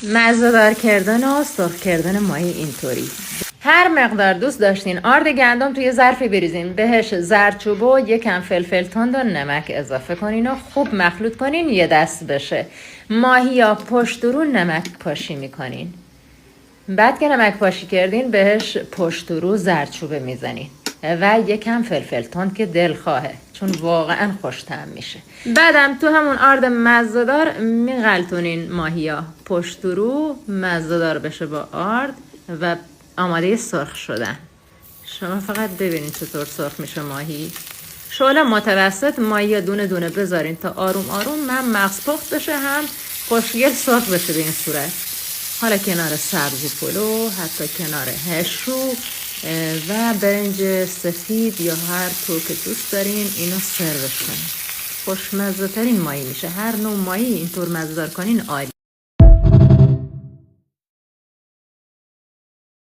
مزه‌دار کردن و سرخ کردن ماهی اینطوری. هر مقدار دوست داشتین آرد گندم توی ظرفی بریزین، بهش زردچوبه و یکم فلفل تند و نمک اضافه کنین و خوب مخلوط کنین یه دست بشه. ماهی یا پشت رو نمک پاشی میکنین. بعد که نمک پاشی کردین بهش پشت رو زردچوبه میزنین و یکم فلفل تند که دلخواهه، چون واقعا خوش طعم میشه. بعدم تو همون آرد مزه‌دار میغلطونین ماهیا، پشت رو مزه‌دار بشه با آرد و آماده سرخ شدن. شما فقط ببینید چطور سرخ میشه ماهی. شعله متوسط ماهی دونه دونه بذارین تا آروم آروم هم مغز پخت بشه هم خوشگل سرخ بشه به این صورت. حالا کنار سبزی پلو، حتی کنار هشو و برنج سفید یا هر طور که دوست دارین اینو سرو کنین. خوشمزه ترین ماهی میشه. هر نوع ماهی اینطور مزه‌دار کنین عالی.